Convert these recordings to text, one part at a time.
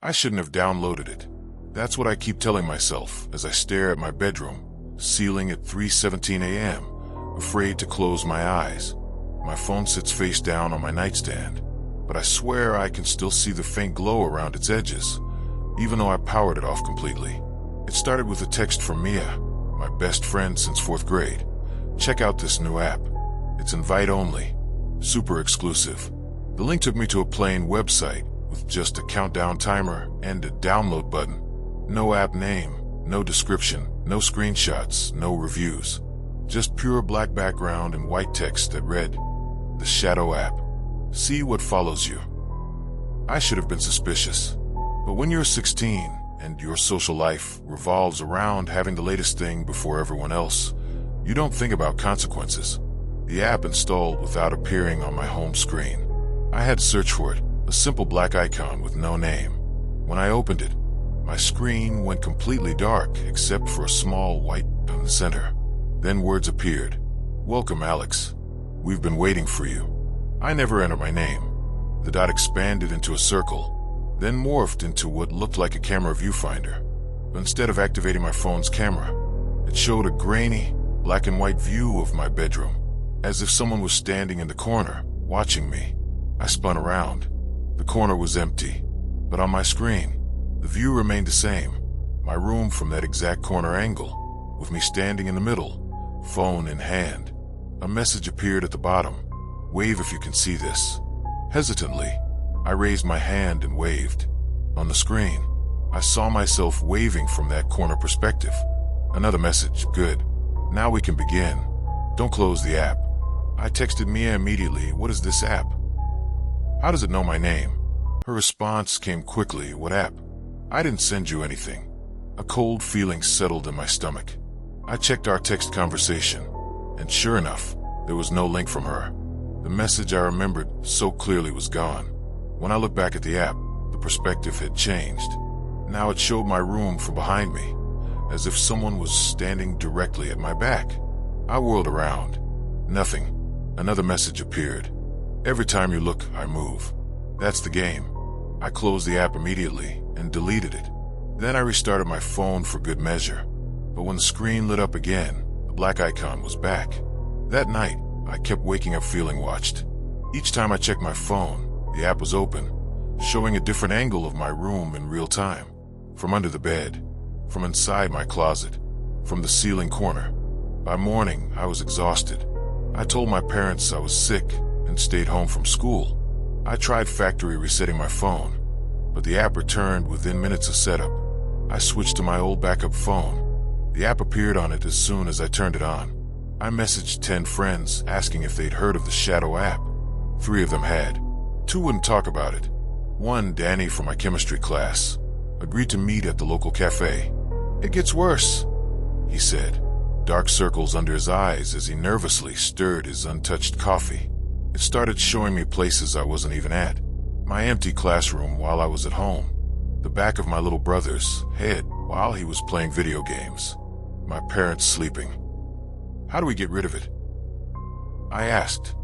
I shouldn't have downloaded it. That's what I keep telling myself as I stare at my bedroom ceiling at 3:17 a.m., afraid to close my eyes. My phone sits face down on my nightstand, but I swear I can still see the faint glow around its edges, even though I powered it off completely. It started with a text from Mia, my best friend since 4th grade. Check out this new app. It's invite only, super exclusive. The link took me to a plain website with just a countdown timer and a download button. No app name, no description, no screenshots, no reviews. Just pure black background and white text that read, "The Shadow app. See what follows you." I should have been suspicious. But when you're 16 and your social life revolves around having the latest thing before everyone else, you don't think about consequences. The app installed without appearing on my home screen. I had to search for it, a simple black icon with no name. When I opened it, my screen went completely dark except for a small white dot in the center. Then words appeared. "Welcome, Alex. We've been waiting for you." I never entered my name. The dot expanded into a circle, then morphed into what looked like a camera viewfinder. But instead of activating my phone's camera, it showed a grainy, black and white view of my bedroom, as if someone was standing in the corner, watching me. I spun around. The corner was empty, but on my screen, the view remained the same. My room from that exact corner angle, with me standing in the middle, phone in hand. A message appeared at the bottom. "Wave if you can see this." Hesitantly, I raised my hand and waved. On the screen, I saw myself waving from that corner perspective. Another message. "Good. Now we can begin. Don't close the app." I texted Mia immediately. "What is this app? How does it know my name?" Her response came quickly. "What app? I didn't send you anything." A cold feeling settled in my stomach. I checked our text conversation, and sure enough, there was no link from her. The message I remembered so clearly was gone. When I looked back at the app, the perspective had changed. Now it showed my room from behind me, as if someone was standing directly at my back. I whirled around. Nothing. Another message appeared. "Every time you look, I move." That's the game. I closed the app immediately and deleted it. Then I restarted my phone for good measure. But when the screen lit up again, the black icon was back. That night, I kept waking up feeling watched. Each time I checked my phone, the app was open, showing a different angle of my room in real time. From under the bed, from inside my closet, from the ceiling corner. By morning, I was exhausted. I told my parents I was sick and stayed home from school. I tried factory resetting my phone, but the app returned within minutes of setup. I switched to my old backup phone. The app appeared on it as soon as I turned it on. I messaged 10 friends asking if they'd heard of the Shadow app. 3 of them had. 2 wouldn't talk about it. One, Danny from my chemistry class, agreed to meet at the local cafe. "It gets worse," he said, dark circles under his eyes as he nervously stirred his untouched coffee. It started showing me places I wasn't even at. My empty classroom while I was at home. The back of my little brother's head while he was playing video games. My parents sleeping. "How do we get rid of it?" I asked.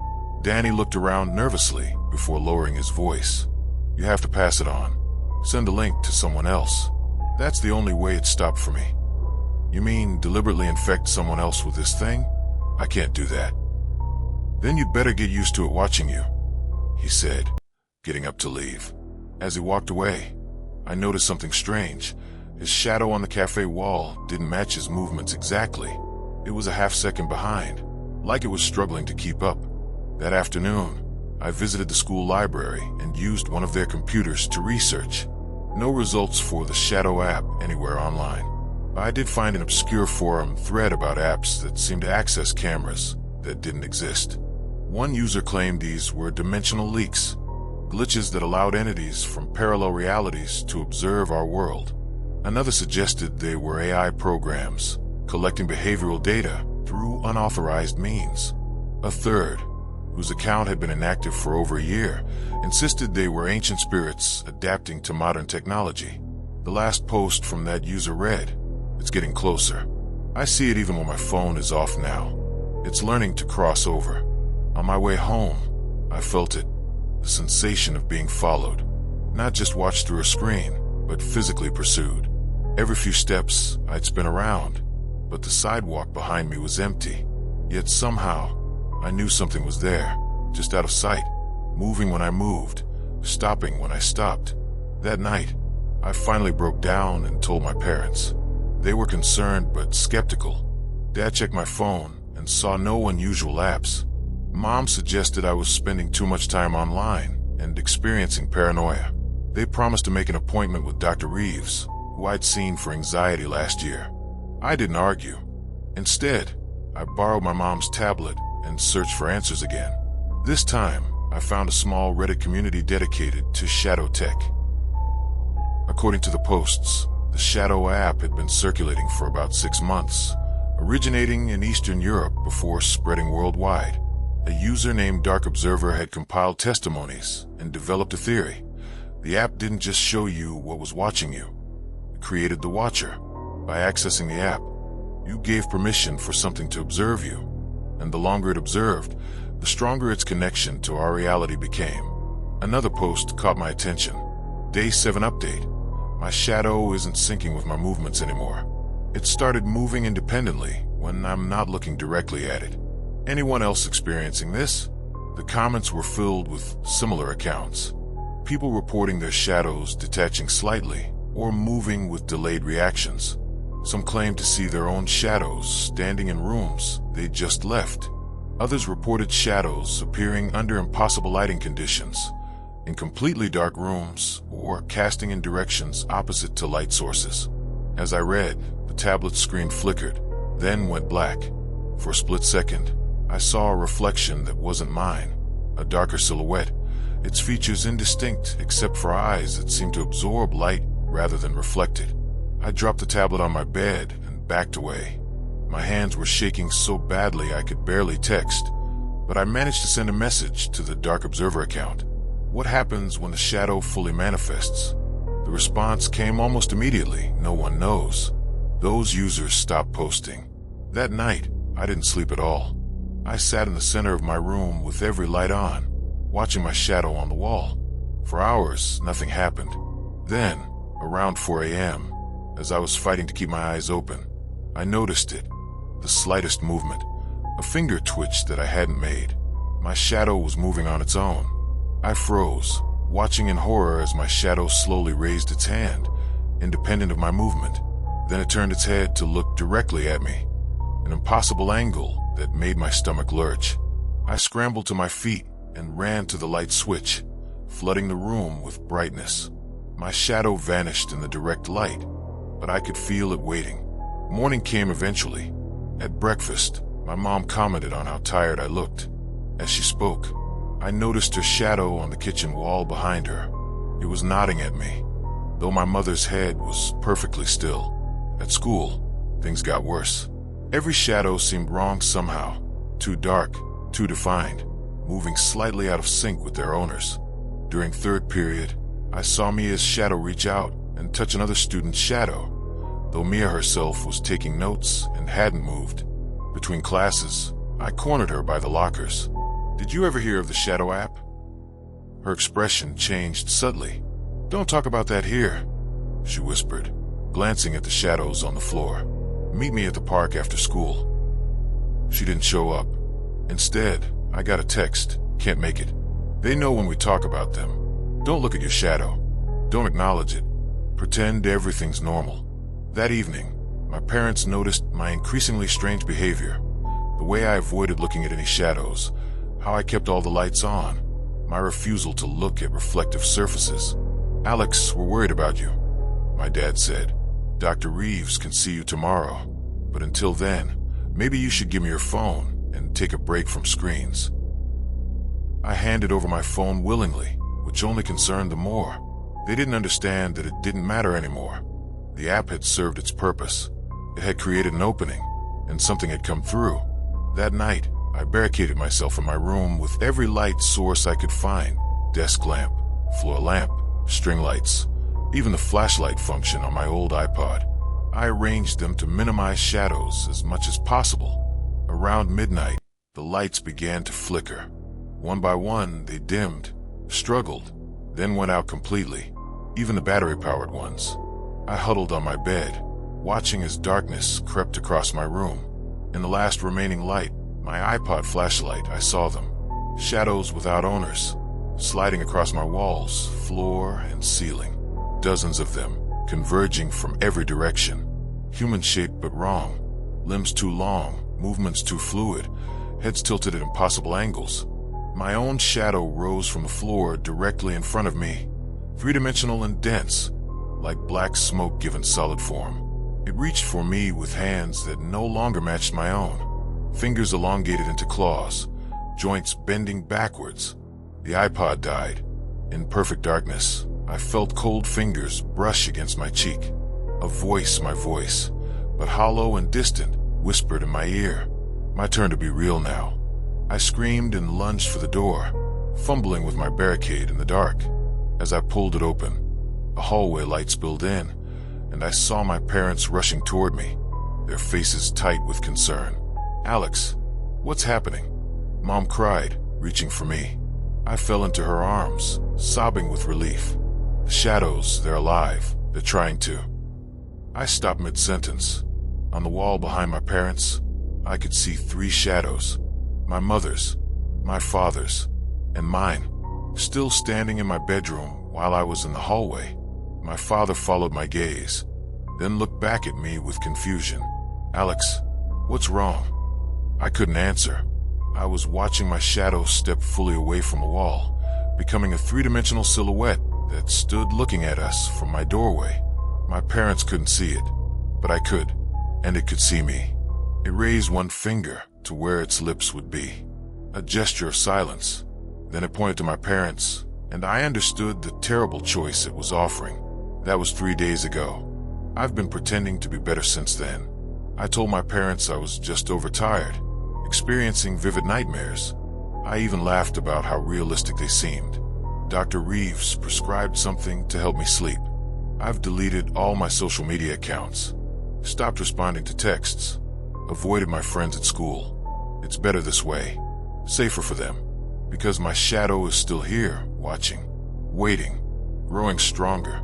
Danny looked around nervously before lowering his voice. "You have to pass it on. Send a link to someone else. That's the only way it stopped for me." "You mean deliberately infect someone else with this thing?" "I can't do that." "Then you'd better get used to it watching you," he said, getting up to leave. As he walked away, I noticed something strange. His shadow on the cafe wall didn't match his movements exactly. It was a half-second behind, like it was struggling to keep up. That afternoon, I visited the school library and used one of their computers to research. No results for the Shadow app anywhere online. But I did find an obscure forum thread about apps that seemed to access cameras that didn't exist. One user claimed these were dimensional leaks, glitches that allowed entities from parallel realities to observe our world. Another suggested they were AI programs, collecting behavioral data through unauthorized means. A third, whose account had been inactive for over a year, insisted they were ancient spirits adapting to modern technology. The last post from that user read, "It's getting closer. I see it even when my phone is off now. It's learning to cross over." On my way home, I felt it, the sensation of being followed. Not just watched through a screen, but physically pursued. Every few steps, I'd spin around, but the sidewalk behind me was empty. Yet somehow, I knew something was there, just out of sight, moving when I moved, stopping when I stopped. That night, I finally broke down and told my parents. They were concerned but skeptical. Dad checked my phone and saw no unusual apps. Mom suggested I was spending too much time online and experiencing paranoia. They promised to make an appointment with Dr. Reeves, who I'd seen for anxiety last year. I didn't argue. Instead, I borrowed my mom's tablet and searched for answers again. This time, I found a small Reddit community dedicated to shadow tech. According to the posts, the Shadow app had been circulating for about 6 months, originating in Eastern Europe before spreading worldwide. A user named Dark Observer had compiled testimonies and developed a theory. The app didn't just show you what was watching you. It created the watcher. By accessing the app, you gave permission for something to observe you. And the longer it observed, the stronger its connection to our reality became. Another post caught my attention. Day 7 update. My shadow isn't syncing with my movements anymore. It started moving independently when I'm not looking directly at it. Anyone else experiencing this? The comments were filled with similar accounts. People reporting their shadows detaching slightly or moving with delayed reactions. Some claimed to see their own shadows standing in rooms they just left. Others reported shadows appearing under impossible lighting conditions, in completely dark rooms, or casting in directions opposite to light sources. As I read, the tablet screen flickered, then went black. For a split second, I saw a reflection that wasn't mine, a darker silhouette, its features indistinct except for eyes that seemed to absorb light rather than reflect it. I dropped the tablet on my bed and backed away. My hands were shaking so badly I could barely text, but I managed to send a message to the Dark Observer account. What happens when the shadow fully manifests? The response came almost immediately. No one knows. Those users stopped posting. That night, I didn't sleep at all. I sat in the center of my room with every light on, watching my shadow on the wall. For hours, nothing happened. Then, around 4 a.m., as I was fighting to keep my eyes open, I noticed it. The slightest movement, a finger twitch that I hadn't made. My shadow was moving on its own. I froze, watching in horror as my shadow slowly raised its hand, independent of my movement. Then it turned its head to look directly at me, an impossible angle that made my stomach lurch. I scrambled to my feet and ran to the light switch, flooding the room with brightness. My shadow vanished in the direct light, but I could feel it waiting. Morning came eventually. At breakfast, my mom commented on how tired I looked. As she spoke, I noticed her shadow on the kitchen wall behind her. It was nodding at me, though my mother's head was perfectly still. At school, things got worse. Every shadow seemed wrong somehow, too dark, too defined, moving slightly out of sync with their owners. During third period, I saw Mia's shadow reach out and touch another student's shadow, though Mia herself was taking notes and hadn't moved. Between classes, I cornered her by the lockers. "Did you ever hear of the Shadow app?" Her expression changed subtly. "Don't talk about that here," she whispered, glancing at the shadows on the floor. "Meet me at the park after school." She didn't show up. Instead, I got a text, "Can't make it." They know when we talk about them. Don't look at your shadow. Don't acknowledge it. Pretend everything's normal. That evening, my parents noticed my increasingly strange behavior. The way I avoided looking at any shadows, how I kept all the lights on, my refusal to look at reflective surfaces. "Alex, we're worried about you," my dad said. "Dr. Reeves can see you tomorrow, but until then, maybe you should give me your phone and take a break from screens." I handed over my phone willingly, which only concerned them more. They didn't understand that it didn't matter anymore. The app had served its purpose. It had created an opening, and something had come through. That night, I barricaded myself in my room with every light source I could find. Desk lamp, floor lamp, string lights, even the flashlight function on my old iPod. I arranged them to minimize shadows as much as possible. Around midnight, the lights began to flicker. One by one, they dimmed, struggled, then went out completely. even the battery-powered ones. I huddled on my bed, watching as darkness crept across my room. In the last remaining light, my iPod flashlight, I saw them. Shadows without owners, sliding across my walls, floor, and ceiling. Dozens of them, converging from every direction. Human-shaped but wrong. Limbs too long, movements too fluid, heads tilted at impossible angles. My own shadow rose from the floor directly in front of me, three-dimensional and dense, like black smoke given solid form. It reached for me with hands that no longer matched my own, fingers elongated into claws, joints bending backwards. The iPod died. In perfect darkness, I felt cold fingers brush against my cheek. A voice, my voice, but hollow and distant, whispered in my ear. My turn to be real now. I screamed and lunged for the door, fumbling with my barricade in the dark. As I pulled it open, a hallway light spilled in, and I saw my parents rushing toward me, their faces tight with concern. "Alex, what's happening?" Mom cried, reaching for me. I fell into her arms, sobbing with relief. The shadows, they're alive. They're trying to. I stopped mid-sentence. On the wall behind my parents, I could see three shadows. My mother's, my father's, and mine, still standing in my bedroom while I was in the hallway. My father followed my gaze, then looked back at me with confusion. "Alex, what's wrong?" I couldn't answer. I was watching my shadow step fully away from the wall, becoming a three-dimensional silhouette that stood looking at us from my doorway. My parents couldn't see it, but I could, and it could see me. It raised one finger to where its lips would be, a gesture of silence. Then it pointed to my parents, and I understood the terrible choice it was offering. That was 3 days ago. I've been pretending to be better since then. I told my parents I was just overtired, experiencing vivid nightmares. I even laughed about how realistic they seemed. Dr. Reeves prescribed something to help me sleep. I've deleted all my social media accounts, stopped responding to texts, avoided my friends at school. It's better this way, safer for them, because my shadow is still here, watching, waiting, growing stronger.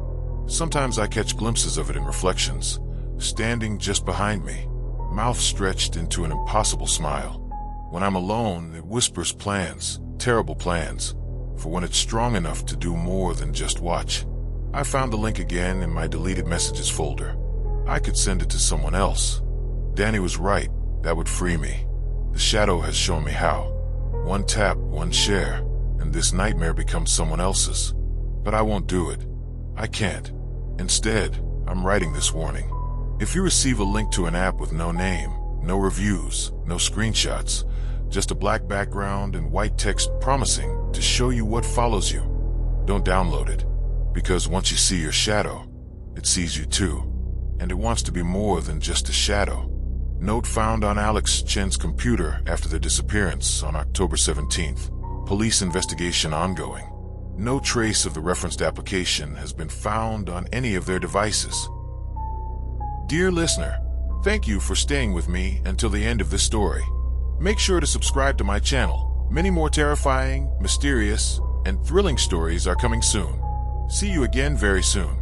Sometimes I catch glimpses of it in reflections, standing just behind me, mouth stretched into an impossible smile. When I'm alone, it whispers plans, terrible plans, for when it's strong enough to do more than just watch. I found the link again in my deleted messages folder. I could send it to someone else. Danny was right, that would free me. The shadow has shown me how. One tap, one share, and this nightmare becomes someone else's. But I won't do it. I can't. Instead, I'm writing this warning. If you receive a link to an app with no name, no reviews, no screenshots, just a black background and white text promising to show you what follows you, don't download it. Because once you see your shadow, it sees you too. And it wants to be more than just a shadow. Note found on Alex Chen's computer after their disappearance on October 17th. Police investigation ongoing. No trace of the referenced application has been found on any of their devices. Dear listener, thank you for staying with me until the end of this story. Make sure to subscribe to my channel. Many more terrifying, mysterious, and thrilling stories are coming soon. See you again very soon.